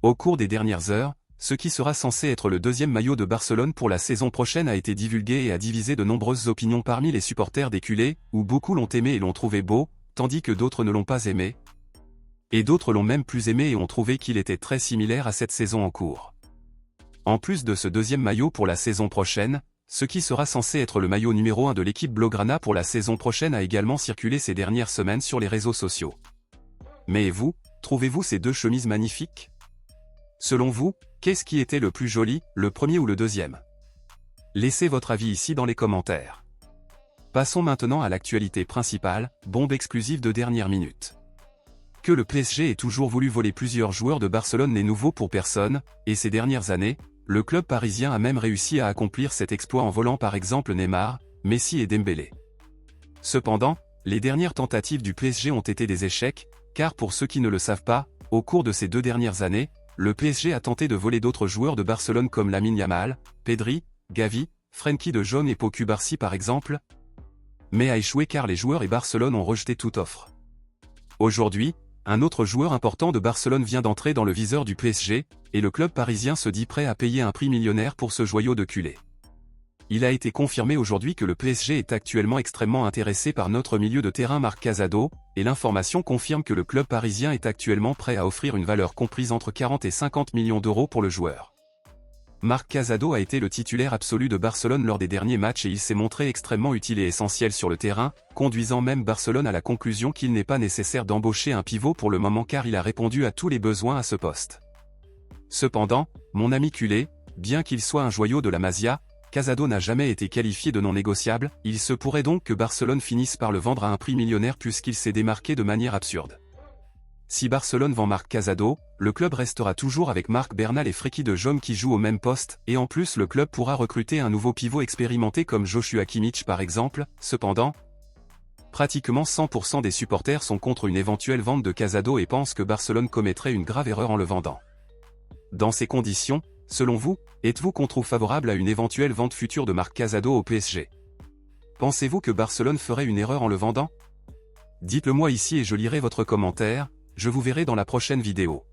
Au cours des dernières heures, ce qui sera censé être le deuxième maillot de Barcelone pour la saison prochaine a été divulgué et a divisé de nombreuses opinions parmi les supporters des culés, où beaucoup l'ont aimé et l'ont trouvé beau, tandis que d'autres ne l'ont pas aimé. Et d'autres l'ont même plus aimé et ont trouvé qu'il était très similaire à cette saison en cours. En plus de ce deuxième maillot pour la saison prochaine, ce qui sera censé être le maillot numéro 1 de l'équipe Blaugrana pour la saison prochaine a également circulé ces dernières semaines sur les réseaux sociaux. Mais vous, trouvez-vous ces deux chemises magnifiques? Selon vous, qu'est-ce qui était le plus joli, le premier ou le deuxième? Laissez votre avis ici dans les commentaires. Passons maintenant à l'actualité principale, bombe exclusive de dernière minute. Que le PSG ait toujours voulu voler plusieurs joueurs de Barcelone n'est nouveau pour personne, et ces dernières années, le club parisien a même réussi à accomplir cet exploit en volant par exemple Neymar, Messi et Dembélé. Cependant, les dernières tentatives du PSG ont été des échecs, car pour ceux qui ne le savent pas, au cours de ces 2 dernières années, le PSG a tenté de voler d'autres joueurs de Barcelone comme Lamine Yamal, Pedri, Gavi, Frenkie de Jong et Pau Cubarsí par exemple, mais a échoué car les joueurs et Barcelone ont rejeté toute offre. Aujourd'hui, un autre joueur important de Barcelone vient d'entrer dans le viseur du PSG, et le club parisien se dit prêt à payer un prix millionnaire pour ce joyau de culé. Il a été confirmé aujourd'hui que le PSG est actuellement extrêmement intéressé par notre milieu de terrain Marc Casado, et l'information confirme que le club parisien est actuellement prêt à offrir une valeur comprise entre 40 et 50 millions d'euros pour le joueur. Marc Casado a été le titulaire absolu de Barcelone lors des derniers matchs et il s'est montré extrêmement utile et essentiel sur le terrain, conduisant même Barcelone à la conclusion qu'il n'est pas nécessaire d'embaucher un pivot pour le moment car il a répondu à tous les besoins à ce poste. Cependant, mon ami culé, bien qu'il soit un joyau de la Masia, Casado n'a jamais été qualifié de non négociable, il se pourrait donc que Barcelone finisse par le vendre à un prix millionnaire puisqu'il s'est démarqué de manière absurde. Si Barcelone vend Marc Casado, le club restera toujours avec Marc Bernal et Frenkie de Jong qui jouent au même poste, et en plus le club pourra recruter un nouveau pivot expérimenté comme Joshua Kimmich par exemple. Cependant, pratiquement 100% des supporters sont contre une éventuelle vente de Casado et pensent que Barcelone commettrait une grave erreur en le vendant. Dans ces conditions, selon vous, êtes-vous contre ou favorable à une éventuelle vente future de Marc Casado au PSG? Pensez-vous que Barcelone ferait une erreur en le vendant? Dites-le moi ici et je lirai votre commentaire, je vous verrai dans la prochaine vidéo.